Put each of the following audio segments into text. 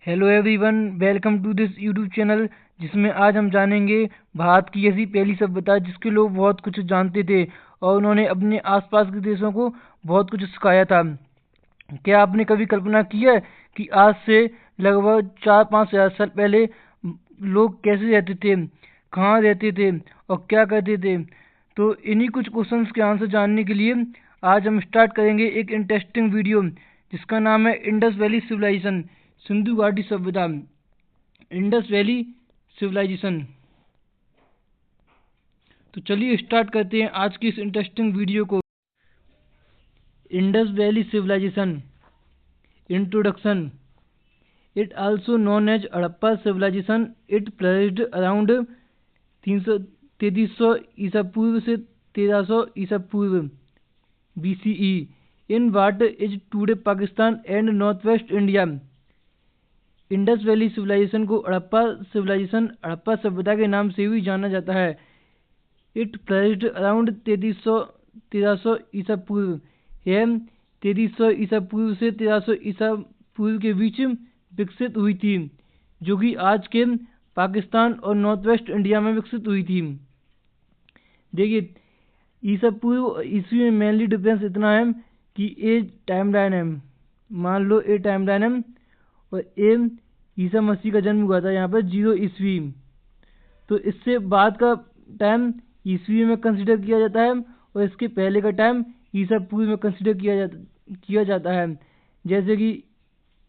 Hello everyone, welcome to this YouTube channel जिसमें आज हम जानेंगे भारत की ऐसी पहली सभ्यता जिसके लोग बहुत कुछ जानते थे और उन्होंने अपने आसपास के देशों को बहुत कुछ सिखाया था। क्या आपने कभी कल्पना की है कि आज से लगभग 4-5 हज़ार साल पहले लोग कैसे रहते थे, कहाँ रहते थे और क्या करते थे? तो इन्हीं कुछ क्वेश्चंस के आंसर जानने के लिए आज हम स्टार्ट करेंगे एक इंटरेस्टिंग वीडियो जिसका नाम है इंडस वैली सिविलाइजेशन, सिंधु घाटी सभ्यता, इंडस वैली सिविलाइजेशन। तो चलिए स्टार्ट करते हैं आज की इस इंटरेस्टिंग वीडियो को। Indus valley civilization introduction. It also known as Harappa civilization. It flourished around 3300 ईसा पूर्व से 1300 ईसा पूर्व BCE in what is today Pakistan and northwest India. Indus valley civilization को हड़प्पा सिविलाइजेशन, हड़प्पा सभ्यता के नाम से भी जाना जाता है। इट फ्लरिश्ड अराउंड 1300 ईसा पूर्व। यह 3300 ईसा पूर्व से 1300 ईसा पूर्व के बीच विकसित हुई थी, जो कि आज के पाकिस्तान और नॉर्थ वेस्ट इंडिया में विकसित हुई थी। देखिए, ईसा पूर्व ईस्वी में मेनली डिफरेंस इतना है कि ए टाइमलाइन है, मान लो ए टाइमलाइन है, और ए ईसा मसीह का जन्म हुआ था यहाँ पर 0 ईस्वी। तो इससे बाद का टाइम ईस्वी में कंसिडर किया जाता है और इसके पहले का टाइम ईसा पूर्व में कंसिडर किया जाता है। जैसे कि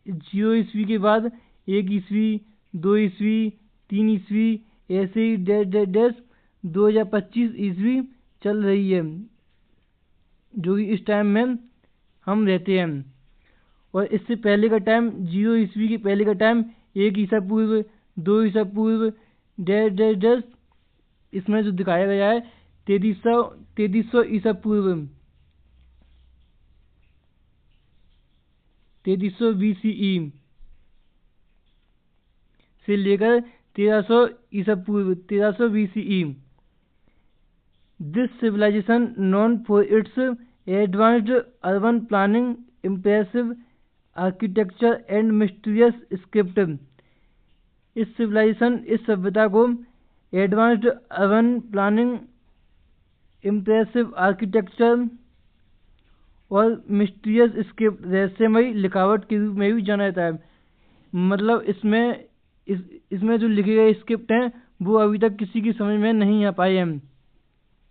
0 ईस्वी के बाद 1 ईस्वी, 2 ईस्वी, 3 ईस्वी, ऐसे ही डैश डैश डैश 2025 ईस्वी चल रही है, जो कि इस टाइम में हम रहते हैं। और इससे पहले का टाइम 0 ईस्वी के पहले का टाइम 1 ईसा पूर्व, 2 ईसा पूर्व, डैश डैश डैश, इसमें जो दिखाया गया है 3300 ईसा पूर्व, 3300 BCE से लेकर 1300 ईसा पूर्व, 1300 BCE। This civilization known for its advanced urban planning, impressive architecture and mysterious script. इस सभ्यता को advanced urban planning, impressive architecture और मिस्टीरियस स्क्रिप्ट, रहस्यमयी लिखावट के रूप में भी जाना जाता है। मतलब इसमें जो लिखे गए स्क्रिप्ट हैं वो अभी तक किसी की समझ में नहीं आ पाए हैं।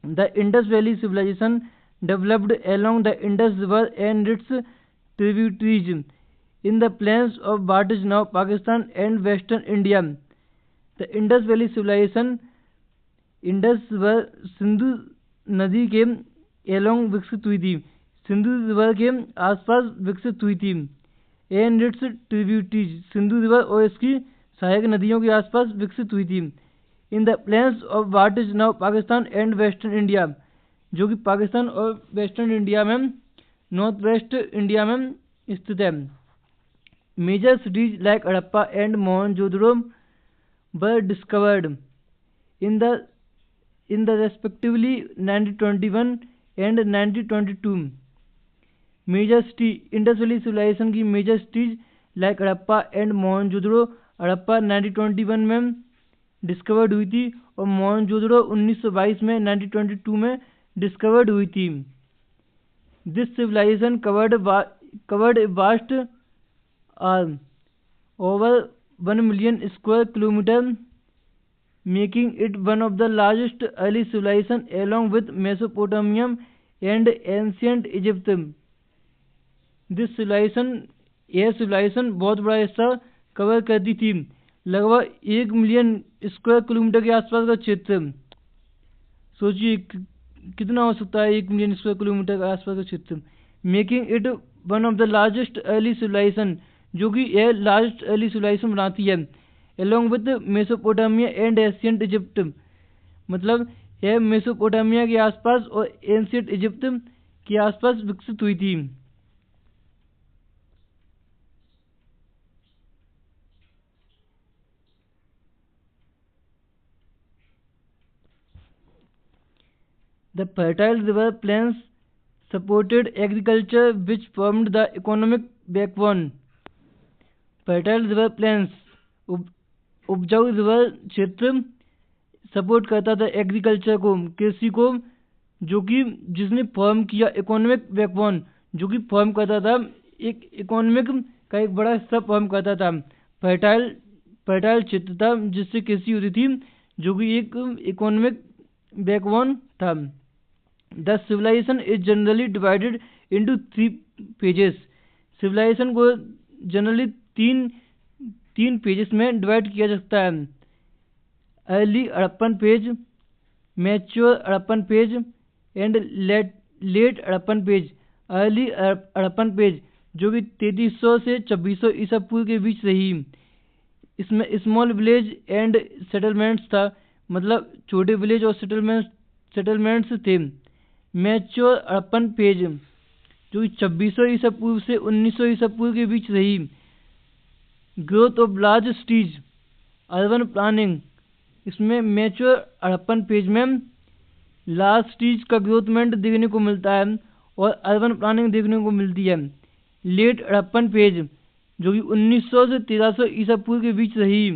The Indus valley civilization developed along the Indus River and its tributaries in the plains of what is now Pakistan and Western India. The Indus Valley Civilization Indus river Sindhu नदी के एलोंग विकसित हुई थी, सिंधु रिवर के आसपास विकसित हुई थी। And its tributaries, Sindhu river और इसकी सहायक नदियों के आसपास विकसित हुई थी। In the plains of what is now Pakistan and western India, जो कि पाकिस्तान और वेस्टर्न इंडिया में, नॉर्थ वेस्ट इंडिया में स्थित है। Major cities like Harappa and Mohenjodaro were discovered in the respectively 1921 and 1922. Major city, Indus valley civilisation की major cities like Harappa and Mohenjodaro, Harappa 1921 में discovered हुई थी और मोहनजोदड़ो 1922 में 1922 में डिस्कवर्ड हुई थी। This civilization covered a vast over 1 million square kilometer, making it one of the largest early civilization along with Mesopotamia and ancient Egypt. This civilization, यह civilization बहुत बड़ा हिस्सा कवर करती थी, लगभग 1 मिलियन स्क्वायर किलोमीटर के आसपास का क्षेत्र। सोचिए कितना हो सकता है 1 मिलियन स्क्वायर किलोमीटर के आसपास का क्षेत्र। Making it one of the largest early civilization, जो कि यह लार्जेस्ट अर्ली सिविलाइजेशन बनाती है। along with Mesopotamia and ancient Egypt, मतलब यह मेसोपोटामिया के आसपास और एंशियंट इजिप्ट के आसपास विकसित हुई थी। The fertile river plains supported agriculture which formed the economic backbone. Fertile river plains, उपजाऊ रिवर क्षेत्र सपोर्ट करता था एग्रीकल्चर को, कृषि को, जो कि जिसने फॉर्म किया इकोनॉमिक बैकबोन, जो कि फॉर्म करता था एक इकोनॉमिक का एक बड़ा हिस्सा फॉर्म करता था। फर्टाइल फर्टाइल क्षेत्र था जिससे कृषि होती थी, जो कि एक इकोनॉमिक बैकबोन था। The civilization is generally divided into 3 phases. Civilization को जनरली तीन पेजेस में डिवाइड किया जा सकता है। Early Harappan phase, mature Harappan phase and late Harappan phase. Early Harappan phase जो कि 3300 से 2600 ईसा पूर्व के बीच रही, इसमें स्मॉल विलेज एंड सेटलमेंट्स था, मतलब छोटे विलेज और सेटलमेंट्स थे। मैच्योर हड़प्पन पेज जो कि 2600 ईसा पूर्व से 1900 ईसा पूर्व के बीच रही। Growth of large cities, urban planning, इसमें मैच्योर हड़प्पन पेज में लार्ज सिटीज का ग्रोथमेंट देखने को मिलता है और अर्बन प्लानिंग देखने को मिलती है। लेट हड़प्पन पेज जो कि 1900 से 1300 ईसा पूर्व के बीच रही।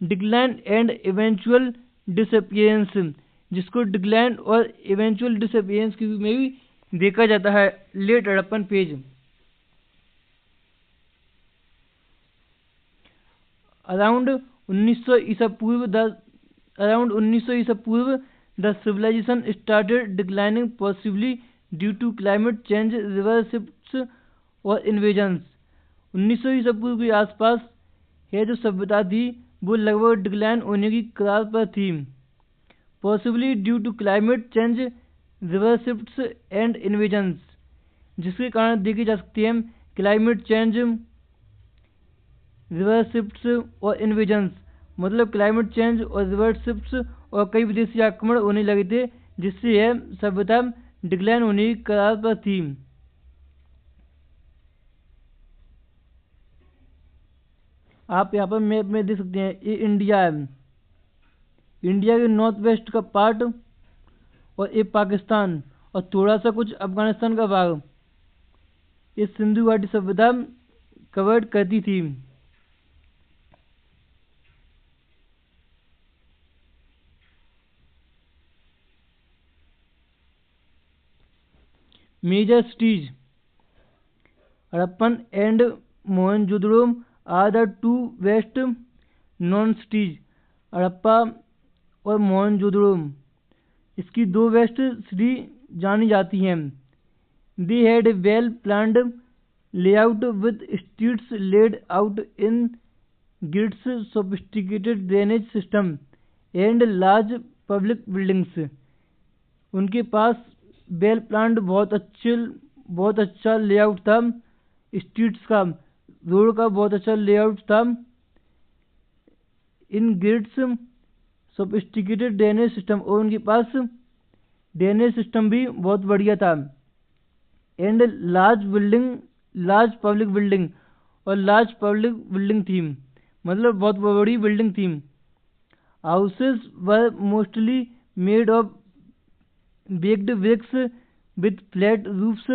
डिक्लाइन एंड इवेंचुअल डिसअपियरेंस, जिसको डिक्लाइन और इवेंचुअल डिसअपियरेंस के रूप में भी देखा जाता है। लेट हड़प्पन पेज अराउंड 1900 ईसा पूर्व the civilization started declining possibly due to climate change, river shifts और इन्वेजन्स। 1900 ईसा पूर्व के आसपास है जो सभ्यता थी वो लगभग डिक्लाइन होने की कगार पर थी। Possibly due to climate change, river shifts and invasions, जिसके कारण देखी जा सकती है क्लाइमेट चेंज, रिवर शिफ्ट्स और इन्वेजन्स, मतलब क्लाइमेट चेंज और रिवर शिफ्ट्स और कई विदेशी आक्रमण होने लगे थे, जिससे यह सभ्यता डिक्लाइन होने की कगार पर थी। आप यहाँ पर मैप में देख सकते हैं, ये इंडिया है, इंडिया के नॉर्थ वेस्ट का पार्ट, और ये पाकिस्तान और थोड़ा सा कुछ अफगानिस्तान का भाग ये सिंधु घाटी सभ्यता कवर्ड करती थी। Major cities Harappan and Mohenjodaro are the two best known cities. Harappa और मोहनजोदड़ो इसकी दो वेस्ट सिटी जानी जाती हैं। They had well planned layout with streets laid out in grids, sophisticated drainage system and large public buildings. उनके पास वेल प्लान्ड बहुत अच्छा लेआउट था, स्ट्रीट्स का, रोड का बहुत अच्छा लेआउट था, इन ग्रिड्स, सोफिस्टिकेटेड ड्रेनेज सिस्टम, और उनके पास ड्रेनेज सिस्टम भी बहुत बढ़िया था। एंड लार्ज पब्लिक बिल्डिंग, और लार्ज पब्लिक बिल्डिंग थी, मतलब बहुत बड़ी बिल्डिंग थी। Houses were mostly made of baked bricks with flat roofs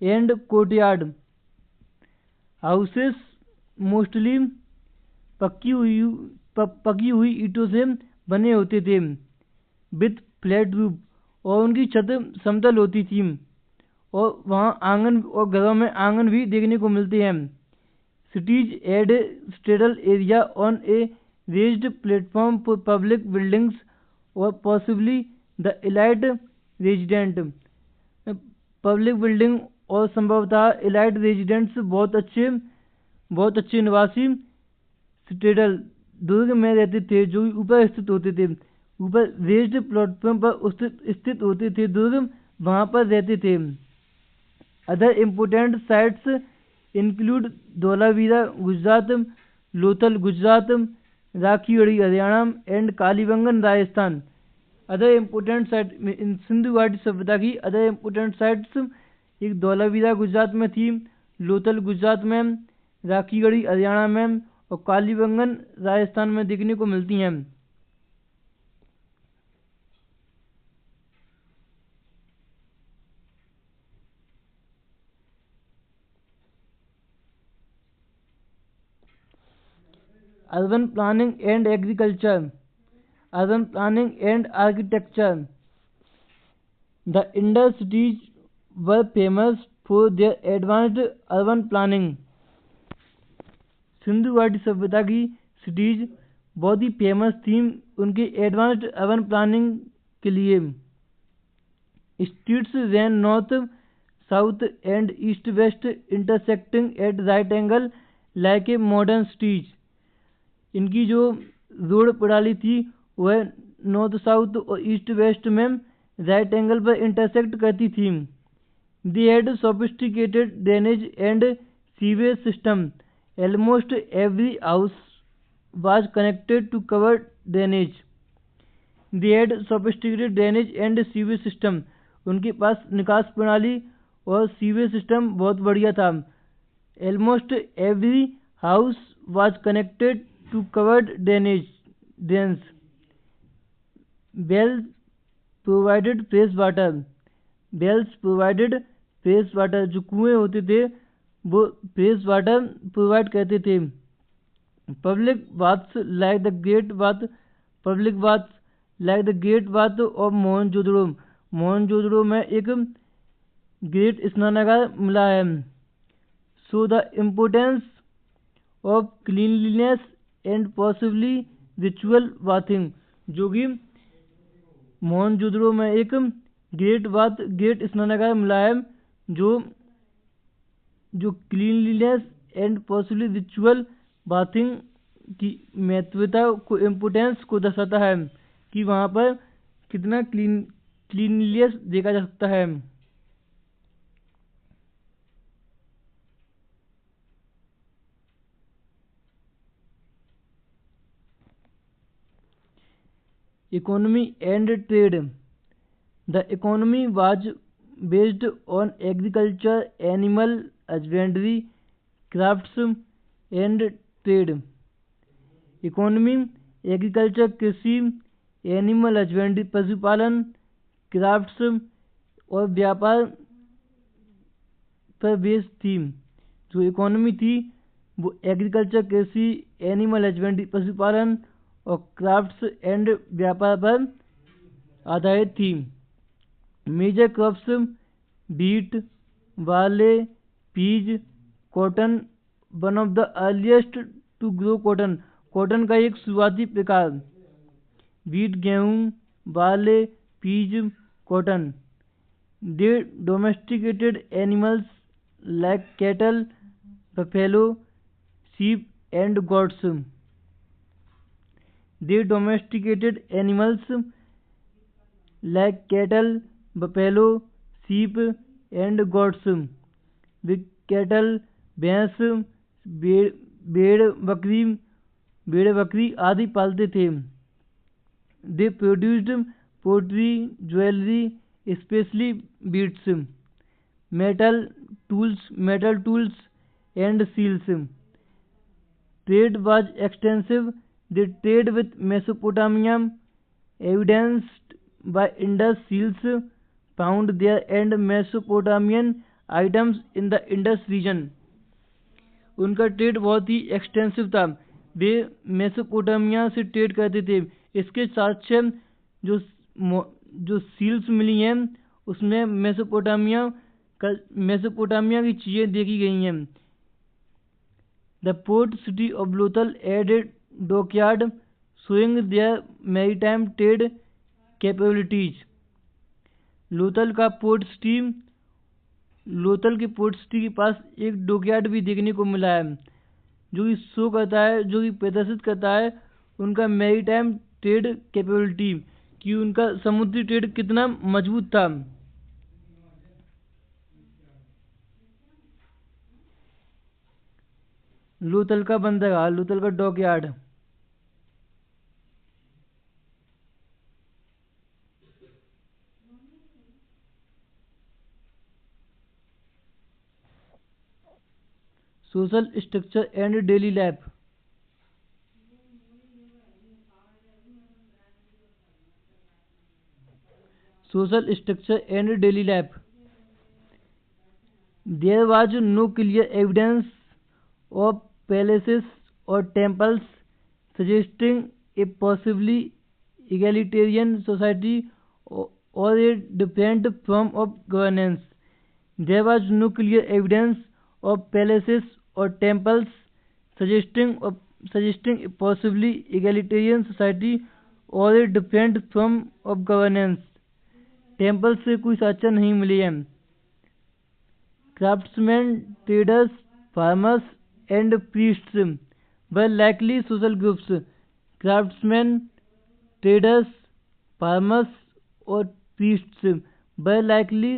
and courtyard. Houses mostly पकी हुई ईंटों से बने होते थे, विथ फ्लैट रूफ, और उनकी छत समतल होती थी, और वहाँ आंगन और घरों में आंगन भी देखने को मिलते हैं। Cities had citadel area on a raised platform for public buildings और possibly the elite resident. Public building और संभवतः इलाइट रेजिडेंट्स बहुत अच्छे निवासी सिटेडल दुर्ग में रहते थे, जो ऊपर स्थित होते थे, ऊपर रेज्ड प्लेटफॉर्म पर स्थित होते थे दुर्ग, वहाँ पर रहते थे। Other important sites include Dholavira Gujarat, Lothal Gujarat, Rakhigarhi Haryana and Kalibangan Rajasthan. Other important site in Sindhu घाटी सभ्यता की अदर इम्पोर्टेंट साइट्स एक धौलावीरा गुजरात में थी, लोथल गुजरात में, राखीगढ़ी हरियाणा में और कालीबंगन राजस्थान में देखने को मिलती हैं। urban planning and agriculture, urban planning and architecture. The Indus cities were famous for their advanced urban planning. Sindhu घाटी सभ्यता की सिटीज बहुत ही फेमस थी उनके एडवांस्ड अर्बन प्लानिंग के लिए. Streets ran north, south and east west intersecting at right angle like a modern cities. इनकी जो रोड प्रणाली थी वह नॉर्थ साउथ और ईस्ट वेस्ट में राइट एंगल पर इंटरसेक्ट करती थी. They had sophisticated drainage and sewage system. Almost every house was connected to covered drainage. They had sophisticated drainage and sewage system. उनके पास निकास प्रणाली और सीवेज सिस्टम बहुत बढ़िया था. Almost every house was connected to covered drains. Wells provided fresh water. Wells provided fresh water. जो कुएं होते थे वो फ्रेश वाटर प्रोवाइड करते थे. Public baths like the great bath. Public baths like the great bath of Mohenjodaro. Mohenjodaro में एक great स्नानागार मिला है. So the importance of cleanliness and possibly ritual bathing. जो कि मोहनजोदड़ो में एक ग्रेट स्नानागार मिला है जो cleanliness and possibly ritual bathing की महत्वता को इम्पोर्टेंस को दर्शाता है कि वहाँ पर कितना क्लीनलीनेस देखा जा सकता है. Economy and trade. The economy was based on agriculture, animal husbandry, crafts and trade. Economy agriculture कृषि, एनिमल हस्बेंड्री पशुपालन, क्राफ्ट्स और व्यापार पर बेस्ड थी. जो इकोनॉमी थी वो एग्रीकल्चर कृषि, एनिमल हस्बेंड्री पशुपालन और क्राफ्ट्स एंड व्यापार पर आधारित थी. Major crops wheat, barley, peas, cotton. One of the earliest to grow cotton. Cotton का एक शुरुआती प्रकार. बीट गेहूं, barley, peas, cotton. They domesticated animals like cattle, buffalo, sheep and goats. They domesticated animals like cattle, buffalo, sheep and goats. Way cattle, भैंस, भेड़ बकरी आदि पालते थे. They produced pottery, jewelry, especially beads, metal tools and seals. Trade was extensive. They trade with Mesopotamia. Evidenced by Indus seals found there and Mesopotamian items in the Indus region. उनका trade बहुत ही extensive था. वे Mesopotamia से trade करते थे. इसके साथ जो seals मिली हैं उसमें मेसोपोटामिया की चीज़ें देखी गई हैं. The port city of Lothal had a dockyard showing their maritime trade capabilities. Lothal के पोर्ट सिटी के पास एक डॉकयार्ड भी देखने को मिला है जो कि प्रदर्शित करता है उनका मैरीटाइम ट्रेड कैपेबिलिटी कि उनका समुद्री ट्रेड कितना मजबूत था. लोथल का बंदरगाह, लोथल का dockyard. Social structure and daily life. Social structure and daily life. There was no clear evidence of palaces or temples suggesting a possibly egalitarian society or a different form of governance. There was no clear evidence of palaces or temples suggesting a possibly egalitarian society और a different form of governance. Temple से कोई साक्ष्य नहीं मिली है। Craftsman, traders, farmers and priests were likely social groups. Craftsman, traders, farmers और priests were likely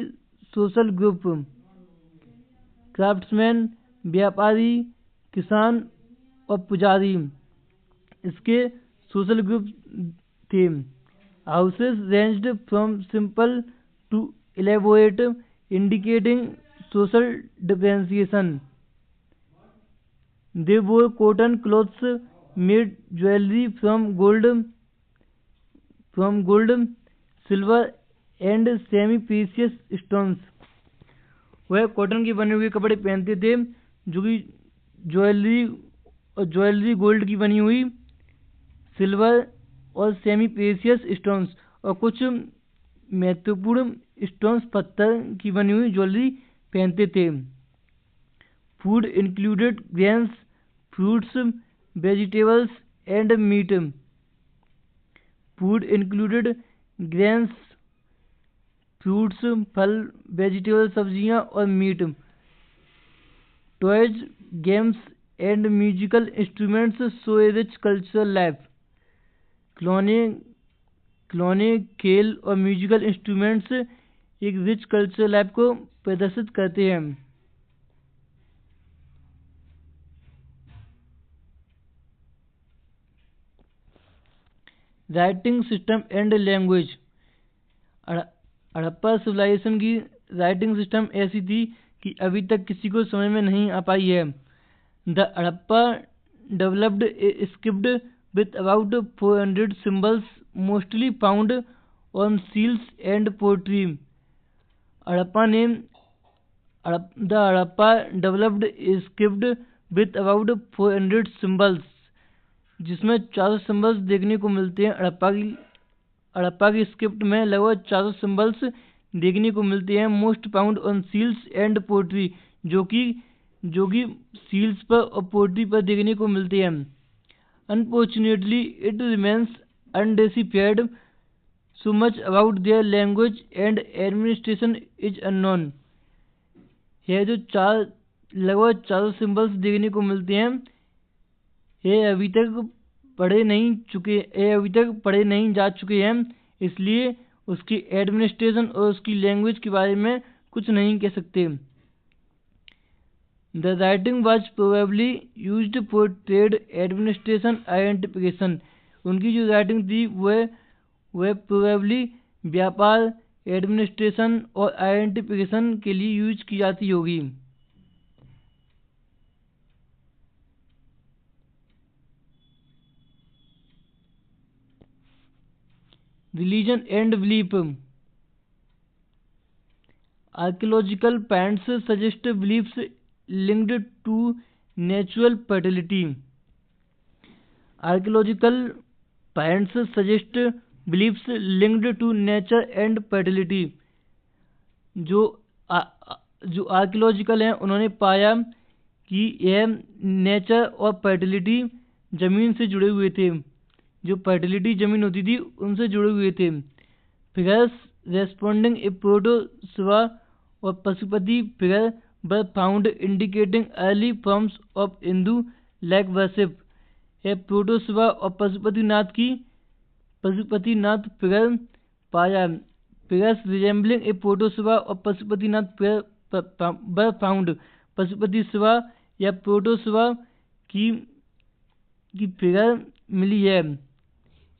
social group. Craftsman व्यापारी, किसान और पुजारी इसके सोशल ग्रुप थे। Houses ranged from simple to elaborate indicating social differentiation. They wore cotton clothes, made jewellery from gold, silver and semi precious stones. वह cotton के बने हुए कपड़े पहनते थे जो कि ज्वेलरी गोल्ड की बनी हुई, सिल्वर और सेमी प्रीशियस स्टोन्स और कुछ महत्वपूर्ण स्टोन्स पत्थर की बनी हुई ज्वेलरी पहनते थे। Food included grains, fruits, vegetables and meat. Food included grains, fruits, फल, वेजिटेबल, सब्जियां और meat. Toys, games and musical instruments show a rich cultural life. खिलौने, खेल और म्यूजिकल इंस्ट्रूमेंट्स एक रिच कल्चरल लाइफ को प्रदर्शित करते हैं। Writing system and language. Harappa civilization की राइटिंग सिस्टम ऐसी थी कि अभी तक किसी को समझ में नहीं आ पाई है। The Harappa developed A script with about 400 symbols mostly found on seals and pottery. The Harappa developed a script with about 400 symbols, जिसमें 400 सिम्बल्स देखने को मिलते हैं। हड़प्पा की स्क्रिप्ट में लगभग 400 सिम्बल्स देखने को मिलते हैं। Most found on seals and pottery, जो कि सील्स पर और पोट्री पर देखने को मिलते हैं। Unfortunately, it remains undeciphered. So much about their language and administration is unknown. यह जो लगभग 400 सिम्बल्स देखने को मिलते हैं, ये अभी तक पढ़े नहीं जा चुके हैं, इसलिए उसकी एडमिनिस्ट्रेशन और उसकी लैंग्वेज के बारे में कुछ नहीं कह सकते। The writing was probably used for trade administration identification. उनकी जो राइटिंग थी वह प्रोबेबली व्यापार, एडमिनिस्ट्रेशन और आइडेंटिफिकेशन के लिए यूज की जाती होगी। Religion and belief. Archaeological finds suggest beliefs linked to natural fertility. Archaeological finds suggest beliefs linked to nature and fertility. जो आर्कियोलॉजिकल हैं उन्होंने पाया कि यह नेचर और फर्टिलिटी जमीन से जुड़े हुए थे। जो फर्टिलिटी जमीन होती थी उनसे जुड़े हुए थे। फिगर्स रेस्पोंडिंग ए प्रोटोसवा और Pashupati figure were found indicating early forms of Hindu like worship. यह प्रोटोसवा और पशुपतिनाथ फिगर पाया। फिगर्स resembling a प्रोटोसवा और Pashupatinath figure were found। Pashupati Shiva या प्रोटोसवा की फिगर मिली है।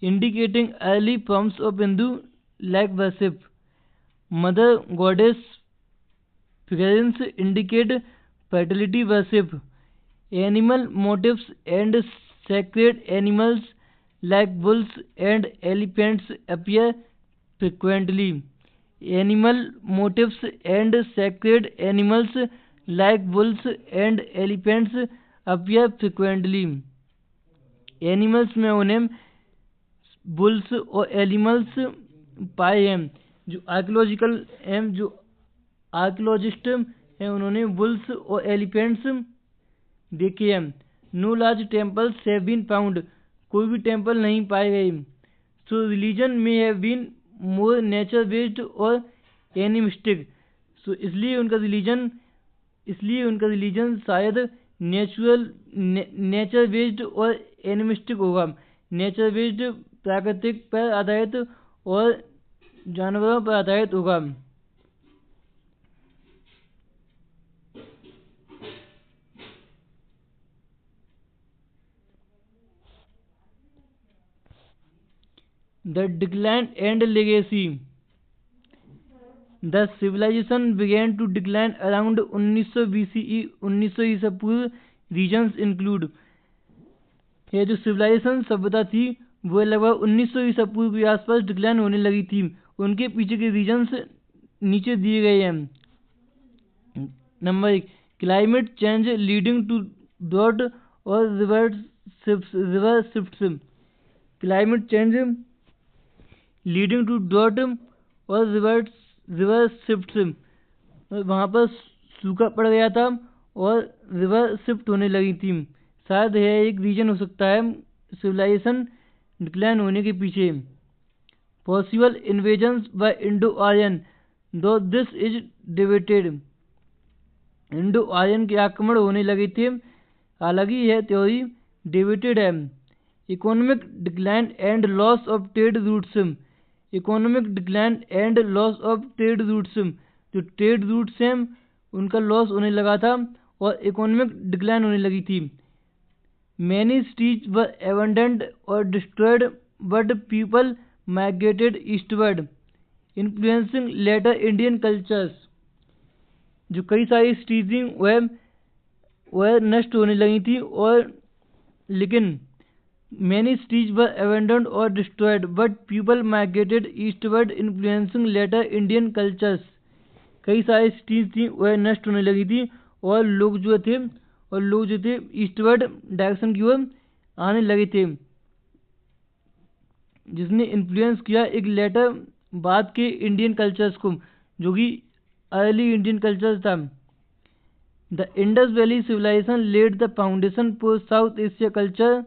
Indicating early forms of Hindu like worship. Mother goddess figurines indicate fertility worship. Animal motifs and sacred animals like bulls and elephants appear frequently. Animal motifs and sacred animals like bulls and elephants appear frequently. Animals में उन्हें bulls और animals पाए हैं। जो archaeologist हैं उन्होंने bulls और elephants देखे हैं। No large temples have been found, कोई भी टेम्पल नहीं पाए गए। So religion may have been more nature based और एनिमिस्टिक, सो इसलिए उनका रिलीजन शायद नेचर बेस्ड और एनिमिस्टिक होगा। नेचर बेस्ड प्राकृतिक पर आधारित और जानवरों पर आधारित होगा। The decline and legacy. The civilization began to decline around 1900 BCE. 1900 ईसा पूर्व। Regions include, ये जो सिविलाइजेशन सभ्यता थी वो लगभग 1900 ईसा पूर्व के आसपास डिक्लाइन होने लगी थी। उनके पीछे के रीजन्स नीचे दिए गए हैं। Number 1, climate change leading to drought और river shifts. Climate change leading to drought और रिवर शिफ्ट्स, वहाँ पर सूखा पड़ गया था और रिवर शिफ्ट होने लगी थी। शायद यह एक रीजन हो सकता है सिविलाइजेशन डिक्लाइन होने के पीछे। Possible invasions by Indo Aryan, though this is debated. Indo Aryan के आक्रमण होने लगे थे, हालांकि यह थ्योरी डिबेटेड है। Economic decline and loss of trade routes. Economic decline and loss of trade routes, जो ट्रेड रूट्स हैं उनका लॉस होने लगा था और इकोनॉमिक डिक्लाइन होने लगी थी। Many cities were abandoned or destroyed but people migrated eastward, influencing later Indian cultures. जो कई सारी सिटीज थी वह नष्ट होने लगी थी और लेकिन many cities were abandoned or destroyed, but people migrated eastward, influencing later Indian cultures. कई सारी सिटीज थी वह नष्ट होने लगी थी और लोग जो थे ईस्टवर्ड डायरेक्शन की ओर आने लगे थे, जिसने इन्फ्लुएंस किया एक लेटर बाद के इंडियन कल्चर्स को, जो कि अर्ली इंडियन कल्चर्स था। The Indus valley civilization laid the foundation for South Asia culture,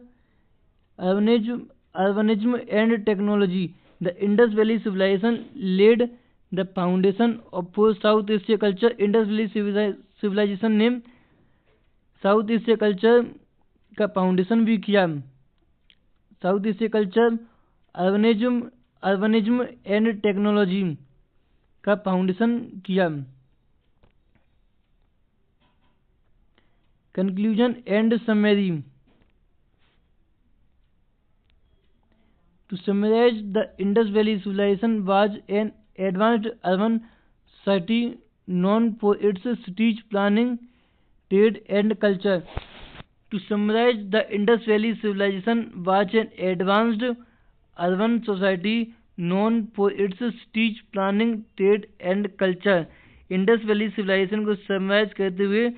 urbanism and technology. The Indus Valley civilization laid the foundation for South Asia culture. Indus Valley civilization ने south Asia culture का foundation भी किया। South Asia culture urbanism and technology का foundation किया। Conclusion and summary. To summarize, the Indus Valley civilization was an advanced urban society known for its cities planning, trade and culture. To summarize, the Indus Valley civilization was an advanced urban society known for its cities planning, trade and culture. Indus Valley civilization को summarise करते हुए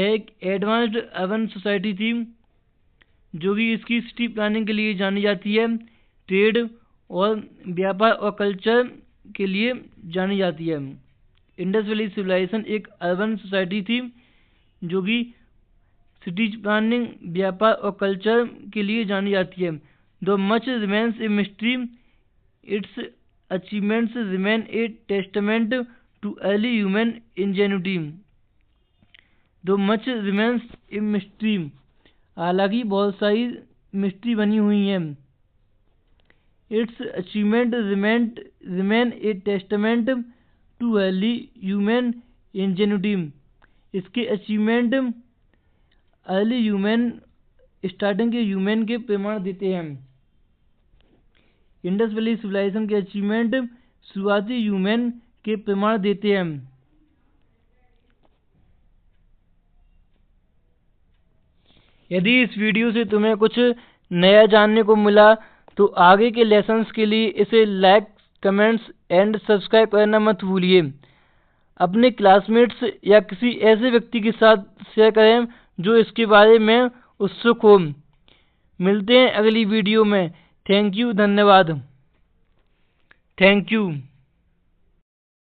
एक advanced urban society थी जो कि इसकी city planning के लिए जानी जाती है, ट्रेड और व्यापार और कल्चर के लिए जानी जाती है। इंडस वैली सिविलाइजेशन एक अर्बन सोसाइटी थी जो कि सिटीज प्लानिंग, व्यापार और कल्चर के लिए जानी जाती है। दो much remains a mystery, it's achievements remain A testament too early human ingenuity. दो मच रिमेन्स ए मिस्ट्री, हालांकि बहुत सारी मिस्ट्री बनी हुई हैं। It's achievement remain A testament too early human ingenuity. इसके अचीवमेंट अर्ली ह्यूमन, स्टार्टिंग के human के प्रमाण देते हैं। इंडस वैली सिविलाइजेशन के अचीवमेंट शुरुआती ह्यूमन के प्रमाण देते हैं। यदि इस वीडियो से तुम्हें कुछ नया जानने को मिला तो आगे के लेसन्स के लिए इसे लाइक, कमेंट्स एंड सब्सक्राइब करना मत भूलिए। अपने क्लासमेट्स या किसी ऐसे व्यक्ति के साथ शेयर करें जो इसके बारे में उत्सुक हो। मिलते हैं अगली वीडियो में। थैंक यू, धन्यवाद। Thank you.